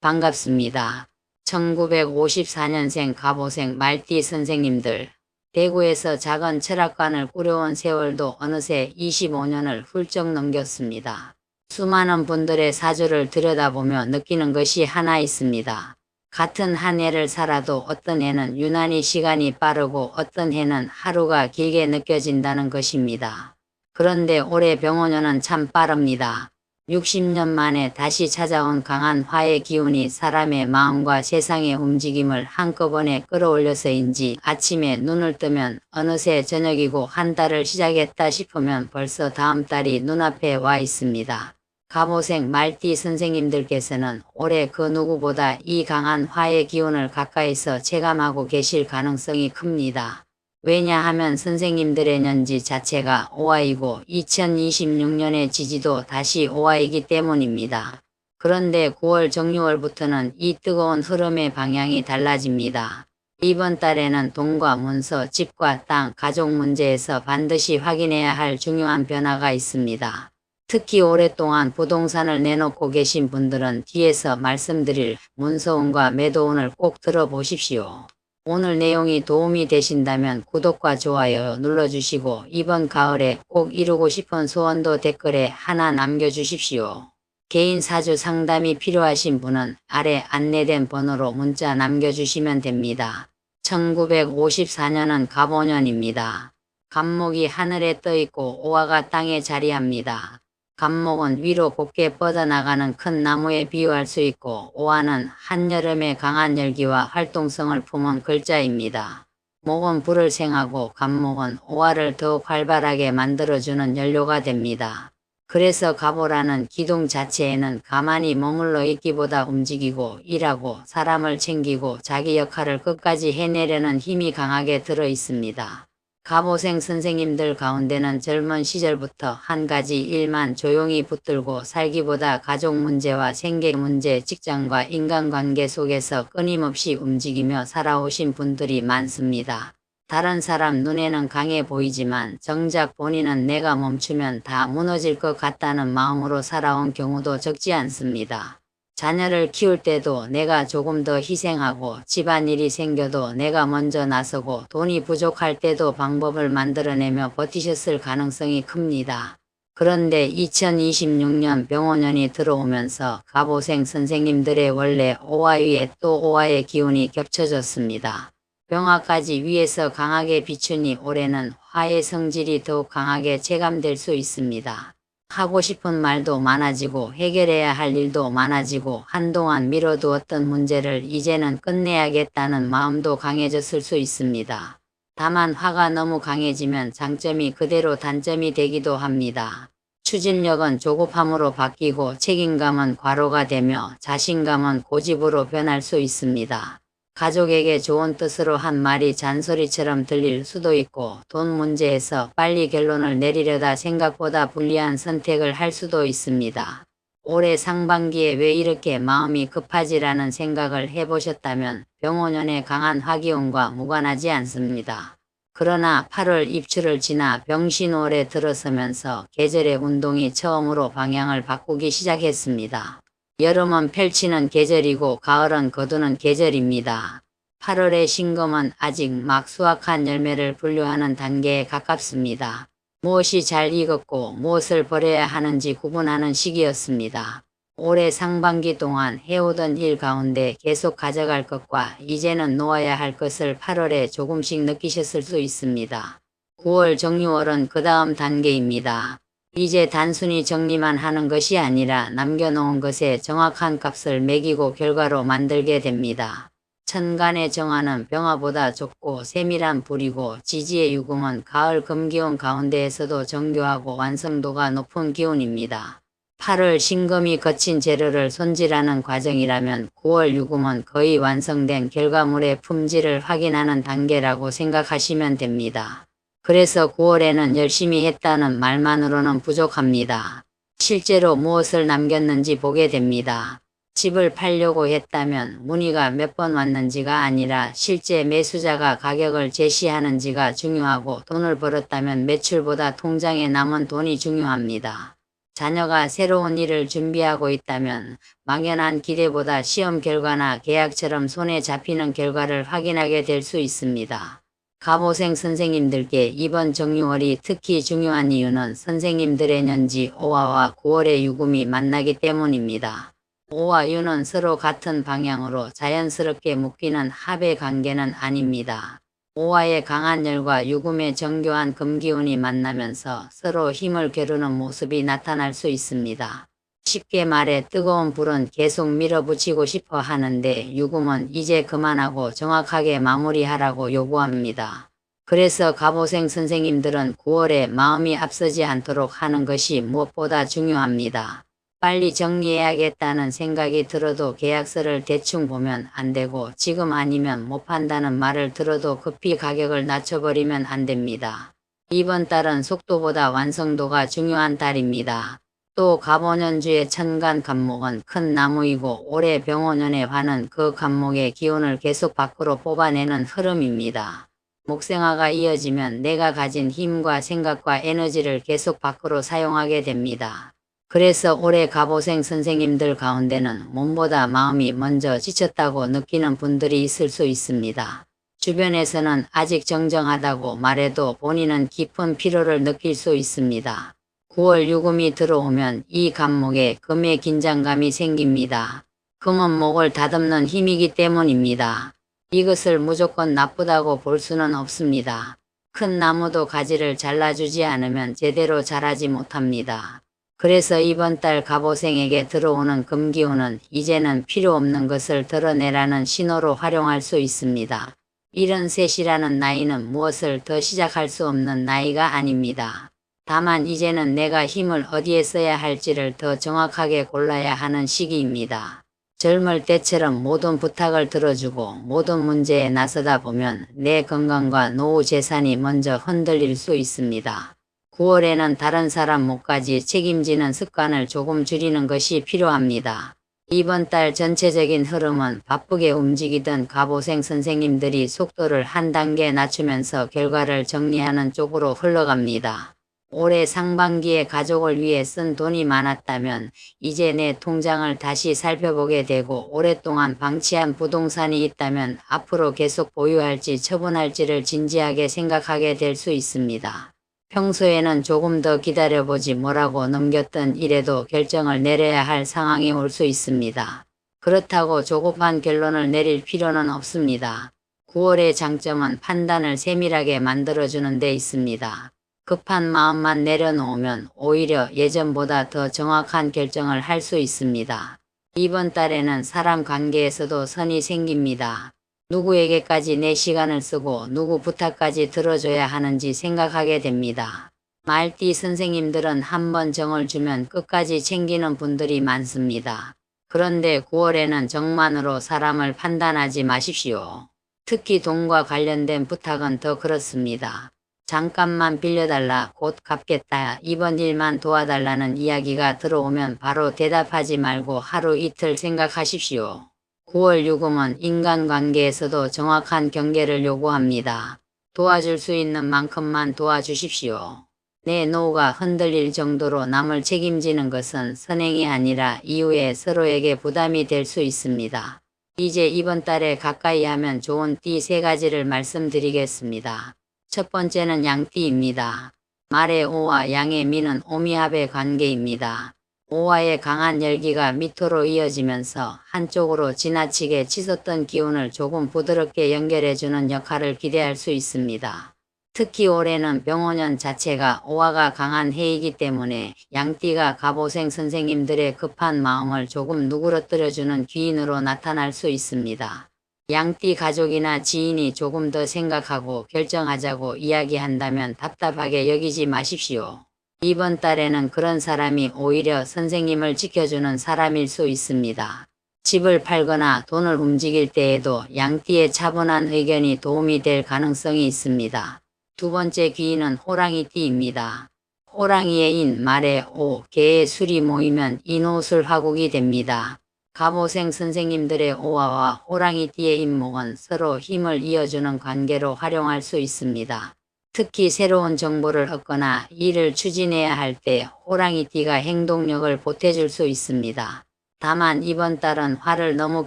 반갑습니다. 1954년생 갑오생 말띠 선생님들, 대구에서 작은 철학관을 꾸려온 세월도 어느새 25년을 훌쩍 넘겼습니다. 수많은 분들의 사주를 들여다보며 느끼는 것이 하나 있습니다. 같은 한 해를 살아도 어떤 해는 유난히 시간이 빠르고 어떤 해는 하루가 길게 느껴진다는 것입니다. 그런데 올해 병원년은 참 빠릅니다. 60년 만에 다시 찾아온 강한 화의 기운이 사람의 마음과 세상의 움직임을 한꺼번에 끌어올려서인지 아침에 눈을 뜨면 어느새 저녁이고 한 달을 시작했다 싶으면 벌써 다음 달이 눈앞에 와 있습니다. 갑오생 말띠 선생님들께서는 올해 그 누구보다 이 강한 화의 기운을 가까이서 체감하고 계실 가능성이 큽니다. 왜냐하면 선생님들의 년지 자체가 오화이고 2026년의 지지도 다시 오화이기 때문입니다. 그런데 9월 정유월부터는 이 뜨거운 흐름의 방향이 달라집니다. 이번 달에는 돈과 문서, 집과 땅, 가족 문제에서 반드시 확인해야 할 중요한 변화가 있습니다. 특히 오랫동안 부동산을 내놓고 계신 분들은 뒤에서 말씀드릴 문서운과 매도운을 꼭 들어보십시오. 오늘 내용이 도움이 되신다면 구독과 좋아요 눌러주시고 이번 가을에 꼭 이루고 싶은 소원도 댓글에 하나 남겨주십시오. 개인 사주 상담이 필요하신 분은 아래 안내된 번호로 문자 남겨주시면 됩니다. 1954년은 갑오년입니다. 갑목이 하늘에 떠있고 오화가 땅에 자리합니다. 갑목은 위로 곱게 뻗어나가는 큰 나무에 비유할 수 있고 오화는 한여름의 강한 열기와 활동성을 품은 글자입니다. 목은 불을 생하고 갑목은 오화를 더욱 활발하게 만들어주는 연료가 됩니다. 그래서 갑오라는 기둥 자체에는 가만히 머물러 있기보다 움직이고 일하고 사람을 챙기고 자기 역할을 끝까지 해내려는 힘이 강하게 들어 있습니다. 갑오생 선생님들 가운데는 젊은 시절부터 한 가지 일만 조용히 붙들고 살기보다 가족 문제와 생계 문제, 직장과 인간관계 속에서 끊임없이 움직이며 살아오신 분들이 많습니다. 다른 사람 눈에는 강해 보이지만 정작 본인은 내가 멈추면 다 무너질 것 같다는 마음으로 살아온 경우도 적지 않습니다. 자녀를 키울 때도 내가 조금 더 희생하고 집안일이 생겨도 내가 먼저 나서고 돈이 부족할 때도 방법을 만들어내며 버티셨을 가능성이 큽니다. 그런데 2026년 병오년이 들어오면서 갑오생 선생님들의 원래 오화 위에 또 오화의 기운이 겹쳐졌습니다. 병화까지 위에서 강하게 비추니 올해는 화의 성질이 더욱 강하게 체감될 수 있습니다. 하고 싶은 말도 많아지고 해결해야 할 일도 많아지고 한동안 미뤄두었던 문제를 이제는 끝내야겠다는 마음도 강해졌을 수 있습니다. 다만 화가 너무 강해지면 장점이 그대로 단점이 되기도 합니다. 추진력은 조급함으로 바뀌고 책임감은 과로가 되며 자신감은 고집으로 변할 수 있습니다. 가족에게 좋은 뜻으로 한 말이 잔소리처럼 들릴 수도 있고 돈 문제에서 빨리 결론을 내리려다 생각보다 불리한 선택을 할 수도 있습니다. 올해 상반기에 왜 이렇게 마음이 급하지라는 생각을 해보셨다면 병오년의 강한 화기운과 무관하지 않습니다. 그러나 8월 입추를 지나 병신월에 들어서면서 계절의 운동이 처음으로 방향을 바꾸기 시작했습니다. 여름은 펼치는 계절이고 가을은 거두는 계절입니다. 8월의 신금은 아직 막 수확한 열매를 분류하는 단계에 가깝습니다. 무엇이 잘 익었고 무엇을 버려야 하는지 구분하는 시기였습니다. 올해 상반기 동안 해오던 일 가운데 계속 가져갈 것과 이제는 놓아야 할 것을 8월에 조금씩 느끼셨을 수 있습니다. 9월 정유월은 그 다음 단계입니다. 이제 단순히 정리만 하는 것이 아니라 남겨놓은 것에 정확한 값을 매기고 결과로 만들게 됩니다. 천간의 정화는 병화보다 좁고 세밀한 불이고 지지의 유금은 가을 금기운 가운데에서도 정교하고 완성도가 높은 기운입니다. 8월 신금이 거친 재료를 손질하는 과정이라면 9월 유금은 거의 완성된 결과물의 품질을 확인하는 단계라고 생각하시면 됩니다. 그래서 9월에는 열심히 했다는 말만으로는 부족합니다. 실제로 무엇을 남겼는지 보게 됩니다. 집을 팔려고 했다면 문의가 몇 번 왔는지가 아니라 실제 매수자가 가격을 제시하는지가 중요하고 돈을 벌었다면 매출보다 통장에 남은 돈이 중요합니다. 자녀가 새로운 일을 준비하고 있다면 막연한 기대보다 시험 결과나 계약처럼 손에 잡히는 결과를 확인하게 될 수 있습니다. 갑오생 선생님들께 이번 정유월이 특히 중요한 이유는 선생님들의 년지 오화와 9월의 유금이 만나기 때문입니다. 오와 유는 서로 같은 방향으로 자연스럽게 묶이는 합의 관계는 아닙니다. 오화의 강한 열과 유금의 정교한 금기운이 만나면서 서로 힘을 겨루는 모습이 나타날 수 있습니다. 쉽게 말해 뜨거운 불은 계속 밀어붙이고 싶어 하는데 유금은 이제 그만하고 정확하게 마무리하라고 요구합니다. 그래서 갑오생 선생님들은 9월에 마음이 앞서지 않도록 하는 것이 무엇보다 중요합니다. 빨리 정리해야겠다는 생각이 들어도 계약서를 대충 보면 안 되고 지금 아니면 못 판다는 말을 들어도 급히 가격을 낮춰버리면 안 됩니다. 이번 달은 속도보다 완성도가 중요한 달입니다. 또 갑오년주의 천간 간목은 큰 나무이고 올해 병오년에 화는 그 간목의 기운을 계속 밖으로 뽑아내는 흐름입니다. 목생화가 이어지면 내가 가진 힘과 생각과 에너지를 계속 밖으로 사용하게 됩니다. 그래서 올해 갑오생 선생님들 가운데는 몸보다 마음이 먼저 지쳤다고 느끼는 분들이 있을 수 있습니다. 주변에서는 아직 정정하다고 말해도 본인은 깊은 피로를 느낄 수 있습니다. 9월 유금이 들어오면 이 간목에 금의 긴장감이 생깁니다. 금은 목을 다듬는 힘이기 때문입니다. 이것을 무조건 나쁘다고 볼 수는 없습니다. 큰 나무도 가지를 잘라주지 않으면 제대로 자라지 못합니다. 그래서 이번 달 갑오생에게 들어오는 금기운은 이제는 필요 없는 것을 드러내라는 신호로 활용할 수 있습니다. 73이라는 나이는 무엇을 더 시작할 수 없는 나이가 아닙니다. 다만 이제는 내가 힘을 어디에 써야 할지를 더 정확하게 골라야 하는 시기입니다. 젊을 때처럼 모든 부탁을 들어주고 모든 문제에 나서다 보면 내 건강과 노후 재산이 먼저 흔들릴 수 있습니다. 9월에는 다른 사람 몫까지 책임지는 습관을 조금 줄이는 것이 필요합니다. 이번 달 전체적인 흐름은 바쁘게 움직이던 갑오생 선생님들이 속도를 한 단계 낮추면서 결과를 정리하는 쪽으로 흘러갑니다. 올해 상반기에 가족을 위해 쓴 돈이 많았다면 이제 내 통장을 다시 살펴보게 되고 오랫동안 방치한 부동산이 있다면 앞으로 계속 보유할지 처분할지를 진지하게 생각하게 될 수 있습니다. 평소에는 조금 더 기다려보지 뭐라고 넘겼던 일에도 결정을 내려야 할 상황이 올 수 있습니다. 그렇다고 조급한 결론을 내릴 필요는 없습니다. 9월의 장점은 판단을 세밀하게 만들어주는 데 있습니다. 급한 마음만 내려놓으면 오히려 예전보다 더 정확한 결정을 할 수 있습니다. 이번 달에는 사람 관계에서도 선이 생깁니다. 누구에게까지 내 시간을 쓰고 누구 부탁까지 들어줘야 하는지 생각하게 됩니다. 말띠 선생님들은 한번 정을 주면 끝까지 챙기는 분들이 많습니다. 그런데 9월에는 정만으로 사람을 판단하지 마십시오. 특히 돈과 관련된 부탁은 더 그렇습니다. 잠깐만 빌려달라, 곧 갚겠다, 이번 일만 도와달라는 이야기가 들어오면 바로 대답하지 말고 하루 이틀 생각하십시오. 9월 유금은 인간관계에서도 정확한 경계를 요구합니다. 도와줄 수 있는 만큼만 도와주십시오. 내 노후가 흔들릴 정도로 남을 책임지는 것은 선행이 아니라 이후에 서로에게 부담이 될 수 있습니다. 이제 이번 달에 가까이 하면 좋은 띠 3가지를 말씀드리겠습니다. 첫 번째는 양띠입니다. 말의 오와 양의 미는 오미합의 관계입니다. 오화의 강한 열기가 미토로 이어지면서 한쪽으로 지나치게 치솟던 기운을 조금 부드럽게 연결해주는 역할을 기대할 수 있습니다. 특히 올해는 병오년 자체가 오화가 강한 해이기 때문에 양띠가 갑오생 선생님들의 급한 마음을 조금 누그러뜨려주는 귀인으로 나타날 수 있습니다. 양띠 가족이나 지인이 조금 더 생각하고 결정하자고 이야기한다면 답답하게 여기지 마십시오. 이번 달에는 그런 사람이 오히려 선생님을 지켜주는 사람일 수 있습니다. 집을 팔거나 돈을 움직일 때에도 양띠의 차분한 의견이 도움이 될 가능성이 있습니다. 두 번째 귀인은 호랑이띠입니다. 호랑이의 인, 말의 오, 개의 술이 모이면 인호술 화국이 됩니다. 갑오생 선생님들의 오화와 호랑이띠의 인목은 서로 힘을 이어주는 관계로 활용할 수 있습니다. 특히 새로운 정보를 얻거나 일을 추진해야 할 때 호랑이띠가 행동력을 보태줄 수 있습니다. 다만 이번 달은 화를 너무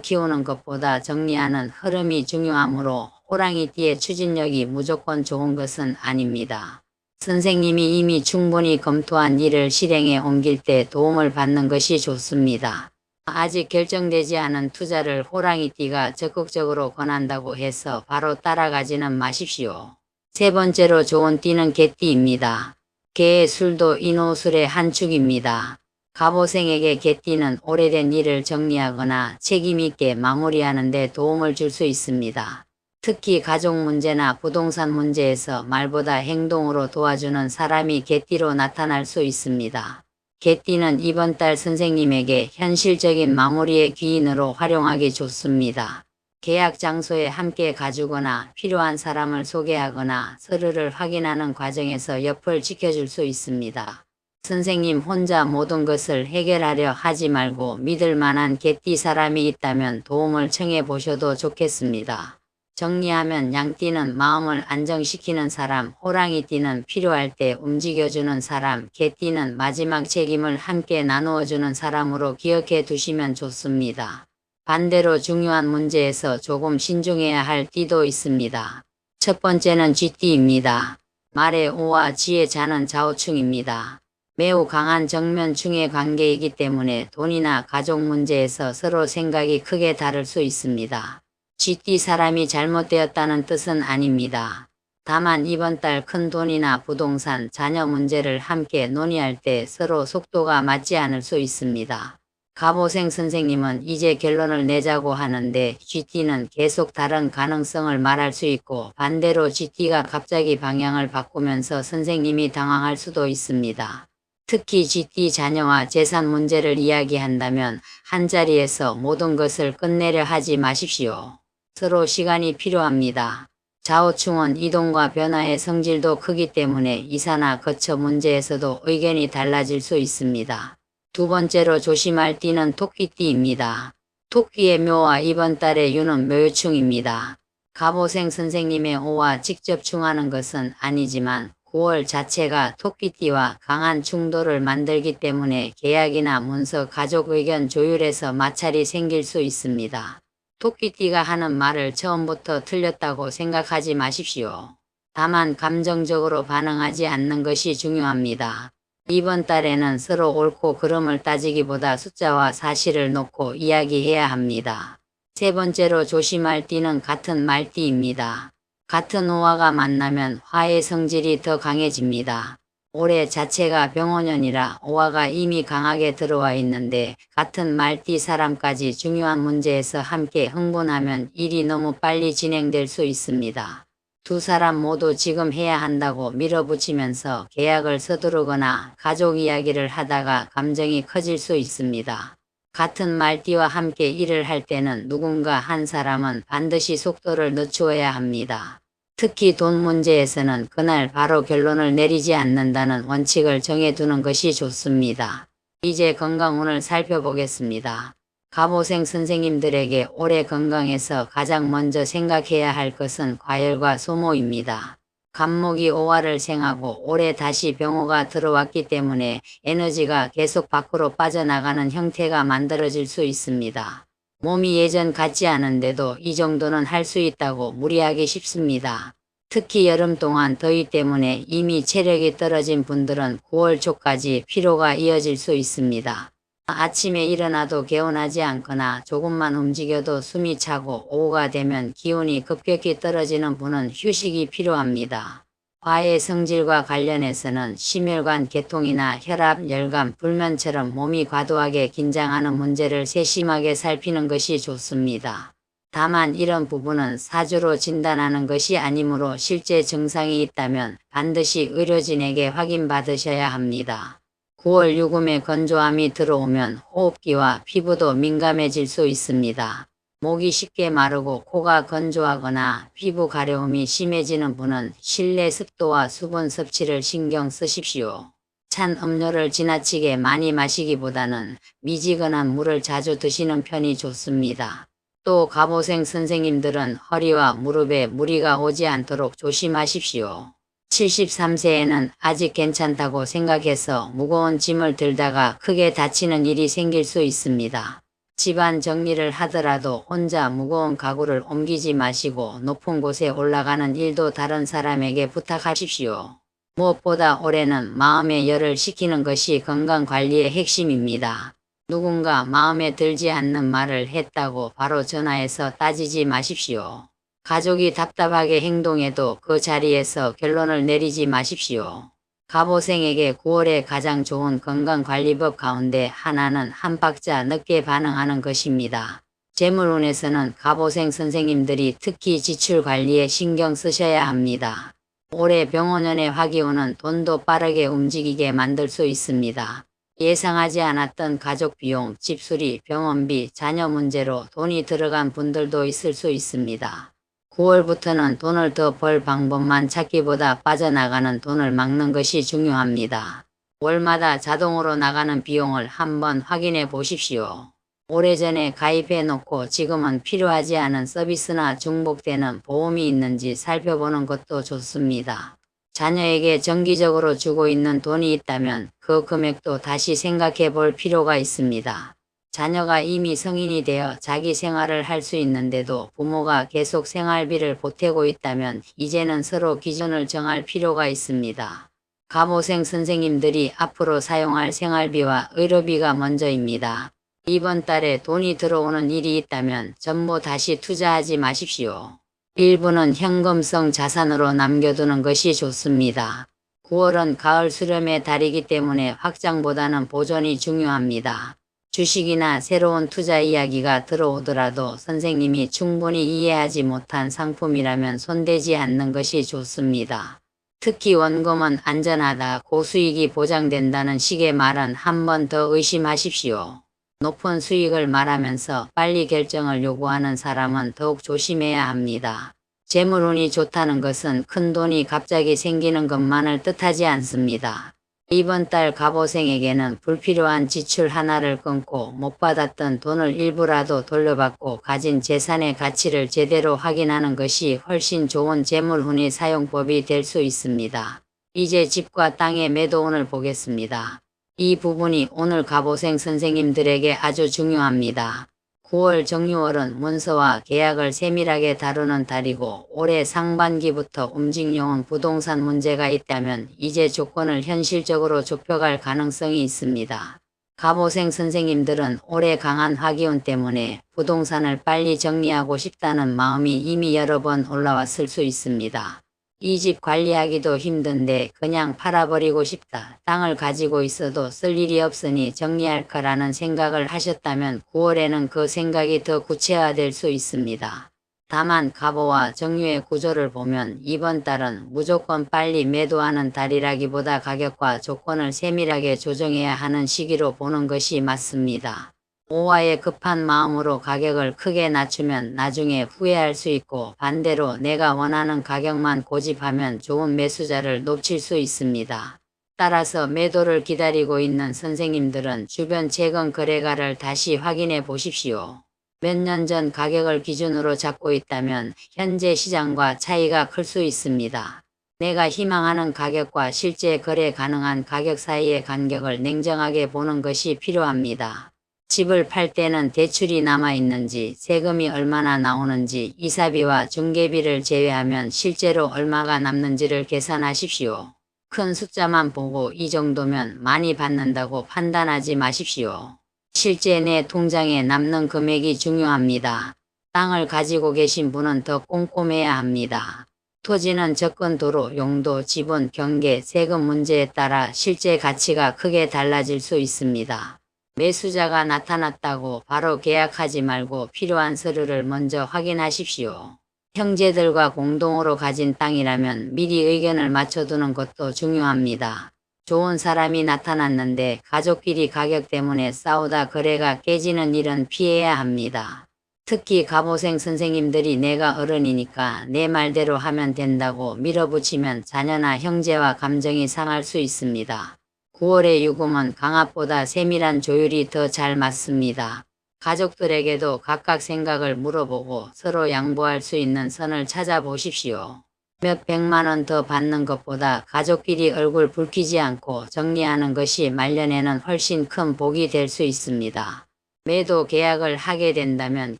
키우는 것보다 정리하는 흐름이 중요하므로 호랑이띠의 추진력이 무조건 좋은 것은 아닙니다. 선생님이 이미 충분히 검토한 일을 실행에 옮길 때 도움을 받는 것이 좋습니다. 아직 결정되지 않은 투자를 호랑이띠가 적극적으로 권한다고 해서 바로 따라가지는 마십시오. 세 번째로 좋은 띠는 개띠입니다. 개의 술도 인호술의 한 축입니다. 갑오생에게 개띠는 오래된 일을 정리하거나 책임있게 마무리하는 데 도움을 줄 수 있습니다. 특히 가족 문제나 부동산 문제에서 말보다 행동으로 도와주는 사람이 개띠로 나타날 수 있습니다. 개띠는 이번 달 선생님에게 현실적인 마무리의 귀인으로 활용하기 좋습니다. 계약 장소에 함께 가주거나 필요한 사람을 소개하거나 서류를 확인하는 과정에서 옆을 지켜줄 수 있습니다. 선생님 혼자 모든 것을 해결하려 하지 말고 믿을 만한 개띠 사람이 있다면 도움을 청해 보셔도 좋겠습니다. 정리하면 양띠는 마음을 안정시키는 사람, 호랑이띠는 필요할 때 움직여주는 사람, 개띠는 마지막 책임을 함께 나누어주는 사람으로 기억해 두시면 좋습니다. 반대로 중요한 문제에서 조금 신중해야 할 띠도 있습니다. 첫 번째는 쥐띠입니다. 말의 오와 쥐의 자는 좌우충입니다. 매우 강한 정면충의 관계이기 때문에 돈이나 가족 문제에서 서로 생각이 크게 다를 수 있습니다. 쥐띠 사람이 잘못되었다는 뜻은 아닙니다. 다만 이번 달 큰 돈이나 부동산, 자녀 문제를 함께 논의할 때 서로 속도가 맞지 않을 수 있습니다. 갑오생 선생님은 이제 결론을 내자고 하는데 쥐띠는 계속 다른 가능성을 말할 수 있고 반대로 쥐띠가 갑자기 방향을 바꾸면서 선생님이 당황할 수도 있습니다. 특히 쥐띠 자녀와 재산 문제를 이야기한다면 한자리에서 모든 것을 끝내려 하지 마십시오. 서로 시간이 필요합니다. 좌우충은 이동과 변화의 성질도 크기 때문에 이사나 거처 문제에서도 의견이 달라질 수 있습니다. 두 번째로 조심할 띠는 토끼띠입니다. 토끼의 묘와 이번 달의 유는 묘충입니다. 갑오생 선생님의 오와 직접 충하는 것은 아니지만 9월 자체가 토끼띠와 강한 충돌을 만들기 때문에 계약이나 문서, 가족 의견 조율에서 마찰이 생길 수 있습니다. 토끼띠가 하는 말을 처음부터 틀렸다고 생각하지 마십시오. 다만 감정적으로 반응하지 않는 것이 중요합니다. 이번 달에는 서로 옳고 그름을 따지기보다 숫자와 사실을 놓고 이야기해야 합니다. 세 번째로 조심할 띠는 같은 말띠입니다. 같은 오화가 만나면 화의 성질이 더 강해집니다. 올해 자체가 병원년이라 오화가 이미 강하게 들어와 있는데 같은 말띠 사람까지 중요한 문제에서 함께 흥분하면 일이 너무 빨리 진행될 수 있습니다. 두 사람 모두 지금 해야 한다고 밀어붙이면서 계약을 서두르거나 가족 이야기를 하다가 감정이 커질 수 있습니다. 같은 말띠와 함께 일을 할 때는 누군가 한 사람은 반드시 속도를 늦추어야 합니다. 특히 돈 문제에서는 그날 바로 결론을 내리지 않는다는 원칙을 정해두는 것이 좋습니다. 이제 건강운을 살펴보겠습니다. 갑오생 선생님들에게 올해 건강에서 가장 먼저 생각해야 할 것은 과열과 소모입니다. 갑목이 오화를 생하고 올해 다시 병호가 들어왔기 때문에 에너지가 계속 밖으로 빠져나가는 형태가 만들어질 수 있습니다. 몸이 예전 같지 않은데도 이 정도는 할 수 있다고 무리하기 쉽습니다. 특히 여름 동안 더위 때문에 이미 체력이 떨어진 분들은 9월 초까지 피로가 이어질 수 있습니다. 아침에 일어나도 개운하지 않거나 조금만 움직여도 숨이 차고 오후가 되면 기운이 급격히 떨어지는 분은 휴식이 필요합니다. 화의 성질과 관련해서는 심혈관 계통이나 혈압, 열감, 불면처럼 몸이 과도하게 긴장하는 문제를 세심하게 살피는 것이 좋습니다. 다만 이런 부분은 사주로 진단하는 것이 아니므로 실제 증상이 있다면 반드시 의료진에게 확인받으셔야 합니다. 9월 유금에 건조함이 들어오면 호흡기와 피부도 민감해질 수 있습니다. 목이 쉽게 마르고 코가 건조하거나 피부 가려움이 심해지는 분은 실내 습도와 수분 섭취를 신경 쓰십시오. 찬 음료를 지나치게 많이 마시기보다는 미지근한 물을 자주 드시는 편이 좋습니다. 또 갑오생 선생님들은 허리와 무릎에 무리가 오지 않도록 조심하십시오. 73세에는 아직 괜찮다고 생각해서 무거운 짐을 들다가 크게 다치는 일이 생길 수 있습니다. 집안 정리를 하더라도 혼자 무거운 가구를 옮기지 마시고 높은 곳에 올라가는 일도 다른 사람에게 부탁하십시오. 무엇보다 올해는 마음의 열을 식히는 것이 건강관리의 핵심입니다. 누군가 마음에 들지 않는 말을 했다고 바로 전화해서 따지지 마십시오. 가족이 답답하게 행동해도 그 자리에서 결론을 내리지 마십시오. 갑오생에게 9월에 가장 좋은 건강관리법 가운데 하나는 한 박자 늦게 반응하는 것입니다. 재물운에서는 갑오생 선생님들이 특히 지출관리에 신경 쓰셔야 합니다. 올해 병원연의 화기운은 돈도 빠르게 움직이게 만들 수 있습니다. 예상하지 않았던 가족 비용, 집수리, 병원비, 자녀 문제로 돈이 들어간 분들도 있을 수 있습니다. 9월부터는 돈을 더 벌 방법만 찾기보다 빠져나가는 돈을 막는 것이 중요합니다. 월마다 자동으로 나가는 비용을 한번 확인해 보십시오. 오래전에 가입해 놓고 지금은 필요하지 않은 서비스나 중복되는 보험이 있는지 살펴보는 것도 좋습니다. 자녀에게 정기적으로 주고 있는 돈이 있다면 그 금액도 다시 생각해 볼 필요가 있습니다. 자녀가 이미 성인이 되어 자기 생활을 할 수 있는데도 부모가 계속 생활비를 보태고 있다면 이제는 서로 기준을 정할 필요가 있습니다. 갑오생 선생님들이 앞으로 사용할 생활비와 의료비가 먼저입니다. 이번 달에 돈이 들어오는 일이 있다면 전부 다시 투자하지 마십시오. 일부는 현금성 자산으로 남겨두는 것이 좋습니다. 9월은 가을 수렴의 달이기 때문에 확장보다는 보존이 중요합니다. 주식이나 새로운 투자 이야기가 들어오더라도 선생님이 충분히 이해하지 못한 상품이라면 손대지 않는 것이 좋습니다. 특히 원금은 안전하다, 고수익이 보장된다는 식의 말은 한 번 더 의심하십시오. 높은 수익을 말하면서 빨리 결정을 요구하는 사람은 더욱 조심해야 합니다. 재물운이 좋다는 것은 큰 돈이 갑자기 생기는 것만을 뜻하지 않습니다. 이번 달 갑오생에게는 불필요한 지출 하나를 끊고 못 받았던 돈을 일부라도 돌려받고 가진 재산의 가치를 제대로 확인하는 것이 훨씬 좋은 재물운의 사용법이 될 수 있습니다. 이제 집과 땅의 매도운을 보겠습니다. 이 부분이 오늘 갑오생 선생님들에게 아주 중요합니다. 9월 정유월은 문서와 계약을 세밀하게 다루는 달이고 올해 상반기부터 움직여온 부동산 문제가 있다면 이제 조건을 현실적으로 좁혀갈 가능성이 있습니다. 갑오생 선생님들은 올해 강한 화기운 때문에 부동산을 빨리 정리하고 싶다는 마음이 이미 여러 번 올라왔을 수 있습니다. 이 집 관리하기도 힘든데 그냥 팔아버리고 싶다. 땅을 가지고 있어도 쓸 일이 없으니 정리할 거라는 생각을 하셨다면 9월에는 그 생각이 더 구체화될 수 있습니다. 다만 갑오와 정유의 구조를 보면 이번 달은 무조건 빨리 매도하는 달이라기보다 가격과 조건을 세밀하게 조정해야 하는 시기로 보는 것이 맞습니다. 오화에 급한 마음으로 가격을 크게 낮추면 나중에 후회할 수 있고 반대로 내가 원하는 가격만 고집하면 좋은 매수자를 놓칠 수 있습니다. 따라서 매도를 기다리고 있는 선생님들은 주변 최근 거래가를 다시 확인해 보십시오. 몇 년 전 가격을 기준으로 잡고 있다면 현재 시장과 차이가 클 수 있습니다. 내가 희망하는 가격과 실제 거래 가능한 가격 사이의 간격을 냉정하게 보는 것이 필요합니다. 집을 팔 때는 대출이 남아있는지, 세금이 얼마나 나오는지, 이사비와 중개비를 제외하면 실제로 얼마가 남는지를 계산하십시오. 큰 숫자만 보고 이 정도면 많이 받는다고 판단하지 마십시오. 실제 내 통장에 남는 금액이 중요합니다. 땅을 가지고 계신 분은 더 꼼꼼해야 합니다. 토지는 접근 도로, 용도, 지분, 경계, 세금 문제에 따라 실제 가치가 크게 달라질 수 있습니다. 매수자가 나타났다고 바로 계약하지 말고 필요한 서류를 먼저 확인하십시오. 형제들과 공동으로 가진 땅이라면 미리 의견을 맞춰두는 것도 중요합니다. 좋은 사람이 나타났는데 가족끼리 가격 때문에 싸우다 거래가 깨지는 일은 피해야 합니다. 특히 갑오생 선생님들이 내가 어른이니까 내 말대로 하면 된다고 밀어붙이면 자녀나 형제와 감정이 상할 수 있습니다. 9월의 유금은 강압보다 세밀한 조율이 더 잘 맞습니다. 가족들에게도 각각 생각을 물어보고 서로 양보할 수 있는 선을 찾아보십시오. 몇 백만 원 더 받는 것보다 가족끼리 얼굴 붉히지 않고 정리하는 것이 말년에는 훨씬 큰 복이 될 수 있습니다. 매도 계약을 하게 된다면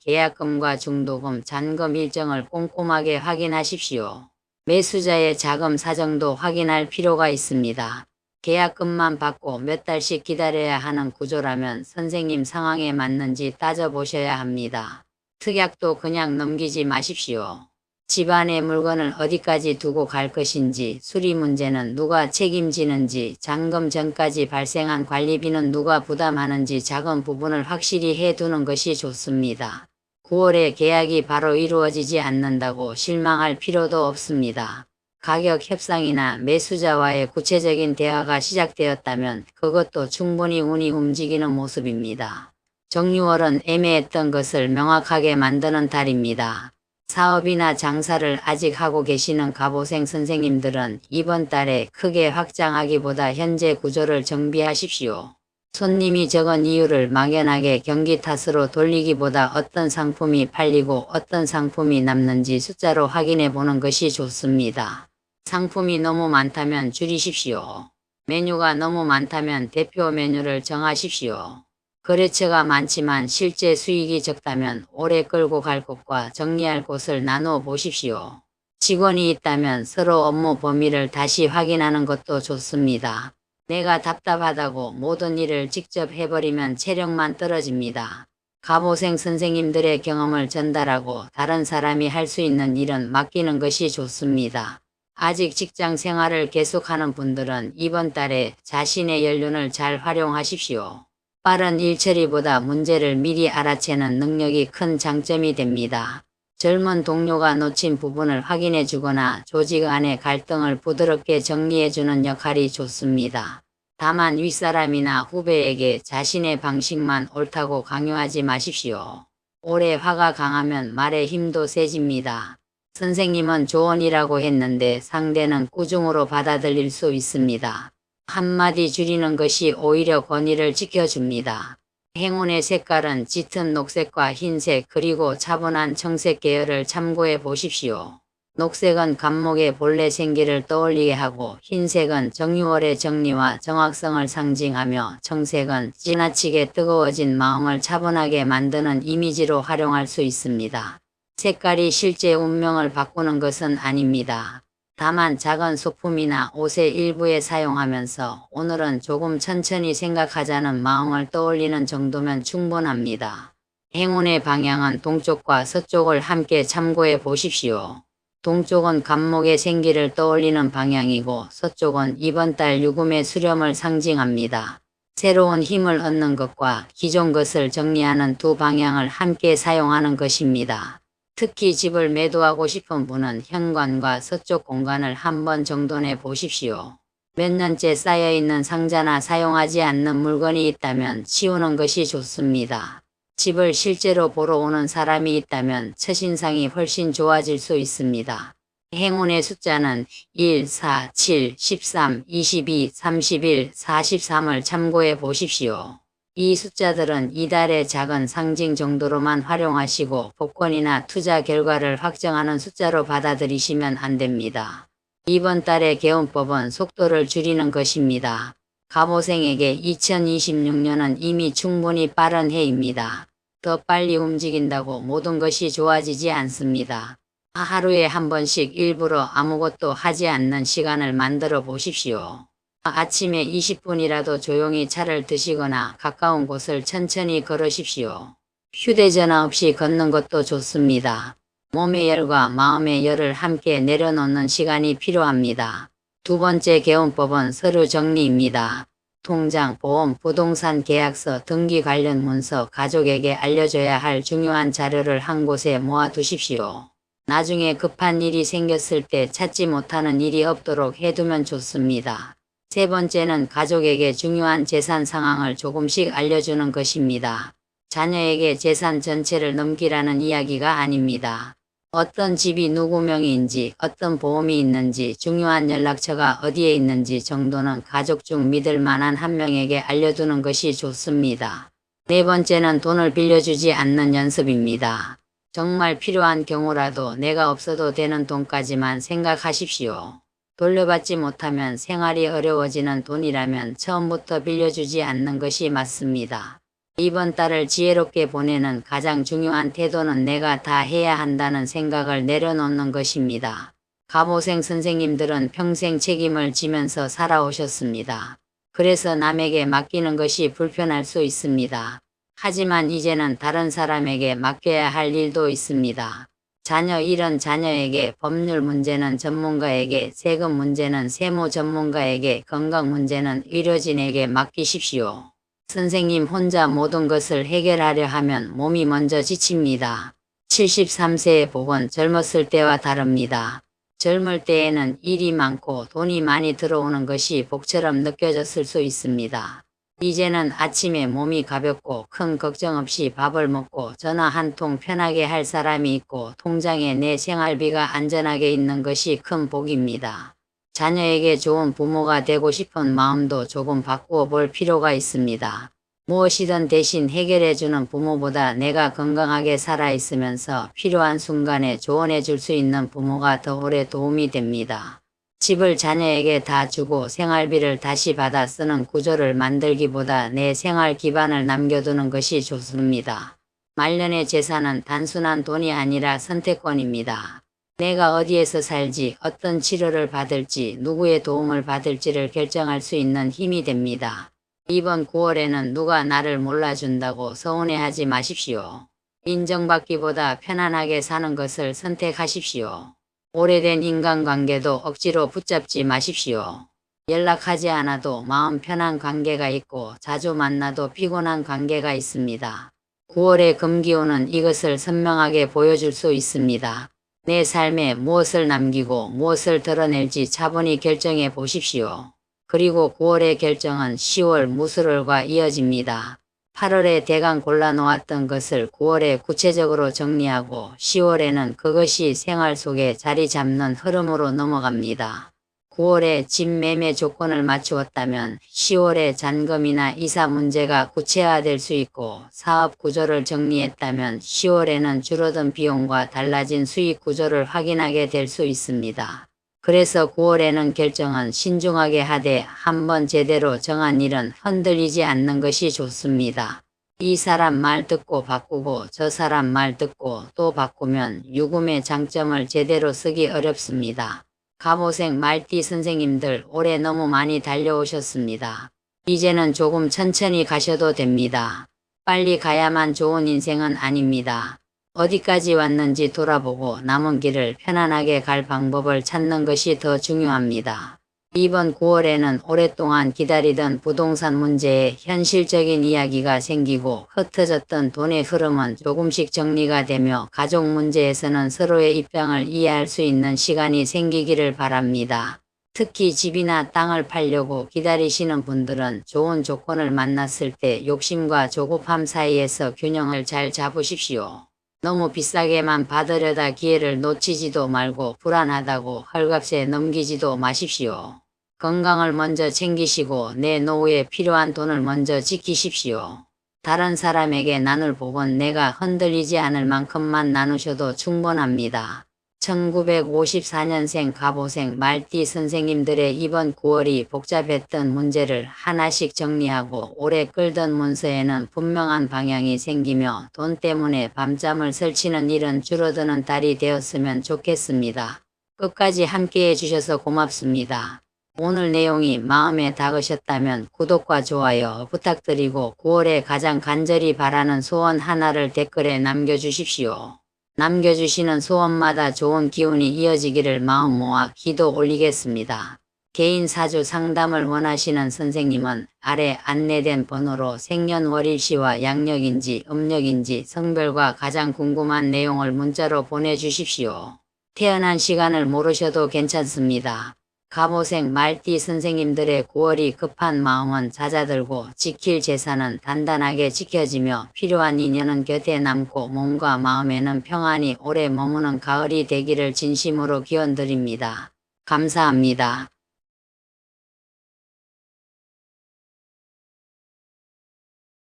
계약금과 중도금, 잔금 일정을 꼼꼼하게 확인하십시오. 매수자의 자금 사정도 확인할 필요가 있습니다. 계약금만 받고 몇 달씩 기다려야 하는 구조라면 선생님 상황에 맞는지 따져보셔야 합니다. 특약도 그냥 넘기지 마십시오. 집안의 물건을 어디까지 두고 갈 것인지, 수리 문제는 누가 책임지는지, 잔금 전까지 발생한 관리비는 누가 부담하는지 작은 부분을 확실히 해두는 것이 좋습니다. 9월에 계약이 바로 이루어지지 않는다고 실망할 필요도 없습니다. 가격 협상이나 매수자와의 구체적인 대화가 시작되었다면 그것도 충분히 운이 움직이는 모습입니다. 정유월은 애매했던 것을 명확하게 만드는 달입니다. 사업이나 장사를 아직 하고 계시는 갑오생 선생님들은 이번 달에 크게 확장하기보다 현재 구조를 정비하십시오. 손님이 적은 이유를 막연하게 경기 탓으로 돌리기보다 어떤 상품이 팔리고 어떤 상품이 남는지 숫자로 확인해 보는 것이 좋습니다. 상품이 너무 많다면 줄이십시오. 메뉴가 너무 많다면 대표 메뉴를 정하십시오. 거래처가 많지만 실제 수익이 적다면 오래 끌고 갈 곳과 정리할 곳을 나누어 보십시오. 직원이 있다면 서로 업무 범위를 다시 확인하는 것도 좋습니다. 내가 답답하다고 모든 일을 직접 해버리면 체력만 떨어집니다. 갑오생 선생님들의 경험을 전달하고 다른 사람이 할 수 있는 일은 맡기는 것이 좋습니다. 아직 직장 생활을 계속하는 분들은 이번 달에 자신의 연륜을 잘 활용하십시오. 빠른 일처리보다 문제를 미리 알아채는 능력이 큰 장점이 됩니다. 젊은 동료가 놓친 부분을 확인해 주거나 조직 안의 갈등을 부드럽게 정리해 주는 역할이 좋습니다. 다만 윗사람이나 후배에게 자신의 방식만 옳다고 강요하지 마십시오. 올해 화가 강하면 말의 힘도 세집니다. 선생님은 조언이라고 했는데 상대는 꾸중으로 받아들일 수 있습니다. 한마디 줄이는 것이 오히려 권위를 지켜줍니다. 행운의 색깔은 짙은 녹색과 흰색 그리고 차분한 청색 계열을 참고해 보십시오. 녹색은 간목의 본래 생기를 떠올리게 하고 흰색은 정유월의 정리와 정확성을 상징하며 청색은 지나치게 뜨거워진 마음을 차분하게 만드는 이미지로 활용할 수 있습니다. 색깔이 실제 운명을 바꾸는 것은 아닙니다. 다만 작은 소품이나 옷의 일부에 사용하면서 오늘은 조금 천천히 생각하자는 마음을 떠올리는 정도면 충분합니다. 행운의 방향은 동쪽과 서쪽을 함께 참고해 보십시오. 동쪽은 간목의 생기를 떠올리는 방향이고 서쪽은 이번 달 유금의 수렴을 상징합니다. 새로운 힘을 얻는 것과 기존 것을 정리하는 두 방향을 함께 사용하는 것입니다. 특히 집을 매도하고 싶은 분은 현관과 서쪽 공간을 한번 정돈해 보십시오. 몇 년째 쌓여있는 상자나 사용하지 않는 물건이 있다면 치우는 것이 좋습니다. 집을 실제로 보러 오는 사람이 있다면 첫인상이 훨씬 좋아질 수 있습니다. 행운의 숫자는 1, 4, 7, 13, 22, 31, 43을 참고해 보십시오. 이 숫자들은 이달의 작은 상징 정도로만 활용하시고 복권이나 투자 결과를 확정하는 숫자로 받아들이시면 안 됩니다. 이번 달의 개운법은 속도를 줄이는 것입니다. 갑오생에게 2026년은 이미 충분히 빠른 해입니다. 더 빨리 움직인다고 모든 것이 좋아지지 않습니다. 하루에 한 번씩 일부러 아무것도 하지 않는 시간을 만들어 보십시오. 아침에 20분이라도 조용히 차를 드시거나 가까운 곳을 천천히 걸으십시오. 휴대전화 없이 걷는 것도 좋습니다. 몸의 열과 마음의 열을 함께 내려놓는 시간이 필요합니다. 두 번째 개운법은 서류 정리입니다. 통장, 보험, 부동산 계약서, 등기 관련 문서, 가족에게 알려줘야 할 중요한 자료를 한 곳에 모아두십시오. 나중에 급한 일이 생겼을 때 찾지 못하는 일이 없도록 해두면 좋습니다. 세 번째는 가족에게 중요한 재산 상황을 조금씩 알려주는 것입니다. 자녀에게 재산 전체를 넘기라는 이야기가 아닙니다. 어떤 집이 누구 명의인지, 어떤 보험이 있는지, 중요한 연락처가 어디에 있는지 정도는 가족 중 믿을 만한 한 명에게 알려두는 것이 좋습니다. 네 번째는 돈을 빌려주지 않는 연습입니다. 정말 필요한 경우라도 내가 없어도 되는 돈까지만 생각하십시오. 돌려받지 못하면 생활이 어려워지는 돈이라면 처음부터 빌려주지 않는 것이 맞습니다. 이번 달을 지혜롭게 보내는 가장 중요한 태도는 내가 다 해야 한다는 생각을 내려놓는 것입니다. 갑오생 선생님들은 평생 책임을 지면서 살아오셨습니다. 그래서 남에게 맡기는 것이 불편할 수 있습니다. 하지만 이제는 다른 사람에게 맡겨야 할 일도 있습니다. 자녀 일은 자녀에게, 법률 문제는 전문가에게, 세금 문제는 세무 전문가에게, 건강 문제는 의료진에게 맡기십시오. 선생님 혼자 모든 것을 해결하려 하면 몸이 먼저 지칩니다. 73세의 복은 젊었을 때와 다릅니다. 젊을 때에는 일이 많고 돈이 많이 들어오는 것이 복처럼 느껴졌을 수 있습니다. 이제는 아침에 몸이 가볍고 큰 걱정 없이 밥을 먹고 전화 한 통 편하게 할 사람이 있고 통장에 내 생활비가 안전하게 있는 것이 큰 복입니다. 자녀에게 좋은 부모가 되고 싶은 마음도 조금 바꾸어 볼 필요가 있습니다. 무엇이든 대신 해결해주는 부모보다 내가 건강하게 살아있으면서 필요한 순간에 조언해 줄 수 있는 부모가 더 오래 도움이 됩니다. 집을 자녀에게 다 주고 생활비를 다시 받아 쓰는 구조를 만들기보다 내 생활 기반을 남겨두는 것이 좋습니다. 말년의 재산은 단순한 돈이 아니라 선택권입니다. 내가 어디에서 살지, 어떤 치료를 받을지, 누구의 도움을 받을지를 결정할 수 있는 힘이 됩니다. 이번 9월에는 누가 나를 몰라준다고 서운해하지 마십시오. 인정받기보다 편안하게 사는 것을 선택하십시오. 오래된 인간관계도 억지로 붙잡지 마십시오. 연락하지 않아도 마음 편한 관계가 있고 자주 만나도 피곤한 관계가 있습니다. 9월의 금기운은 이것을 선명하게 보여줄 수 있습니다. 내 삶에 무엇을 남기고 무엇을 드러낼지 차분히 결정해 보십시오. 그리고 9월의 결정은 10월 무술월과 이어집니다. 8월에 대강 골라놓았던 것을 9월에 구체적으로 정리하고 10월에는 그것이 생활 속에 자리 잡는 흐름으로 넘어갑니다. 9월에 집 매매 조건을 맞추었다면 10월에 잔금이나 이사 문제가 구체화될 수 있고 사업 구조를 정리했다면 10월에는 줄어든 비용과 달라진 수익 구조를 확인하게 될 수 있습니다. 그래서 9월에는 결정은 신중하게 하되 한번 제대로 정한 일은 흔들리지 않는 것이 좋습니다. 이 사람 말 듣고 바꾸고 저 사람 말 듣고 또 바꾸면 유금의 장점을 제대로 쓰기 어렵습니다. 갑오생 말띠 선생님들 올해 너무 많이 달려오셨습니다. 이제는 조금 천천히 가셔도 됩니다. 빨리 가야만 좋은 인생은 아닙니다. 어디까지 왔는지 돌아보고 남은 길을 편안하게 갈 방법을 찾는 것이 더 중요합니다. 이번 9월에는 오랫동안 기다리던 부동산 문제에 현실적인 이야기가 생기고 흩어졌던 돈의 흐름은 조금씩 정리가 되며 가족 문제에서는 서로의 입장을 이해할 수 있는 시간이 생기기를 바랍니다. 특히 집이나 땅을 팔려고 기다리시는 분들은 좋은 조건을 만났을 때 욕심과 조급함 사이에서 균형을 잘 잡으십시오. 너무 비싸게만 받으려다 기회를 놓치지도 말고 불안하다고 헐값에 넘기지도 마십시오. 건강을 먼저 챙기시고 내 노후에 필요한 돈을 먼저 지키십시오. 다른 사람에게 나눌 복은 내가 흔들리지 않을 만큼만 나누셔도 충분합니다. 1954년생 갑오생 말띠 선생님들의 이번 9월이 복잡했던 문제를 하나씩 정리하고 오래 끌던 문서에는 분명한 방향이 생기며 돈 때문에 밤잠을 설치는 일은 줄어드는 달이 되었으면 좋겠습니다. 끝까지 함께해 주셔서 고맙습니다. 오늘 내용이 마음에 닿으셨다면 구독과 좋아요 부탁드리고 9월에 가장 간절히 바라는 소원 하나를 댓글에 남겨주십시오. 남겨주시는 소원마다 좋은 기운이 이어지기를 마음 모아 기도 올리겠습니다. 개인 사주 상담을 원하시는 선생님은 아래 안내된 번호로 생년월일시와 양력인지 음력인지 성별과 가장 궁금한 내용을 문자로 보내주십시오. 태어난 시간을 모르셔도 괜찮습니다. 갑오생 말띠 선생님들의 9월이 급한 마음은 잦아들고 지킬 재산은 단단하게 지켜지며 필요한 인연은 곁에 남고 몸과 마음에는 평안이 오래 머무는 가을이 되기를 진심으로 기원드립니다. 감사합니다.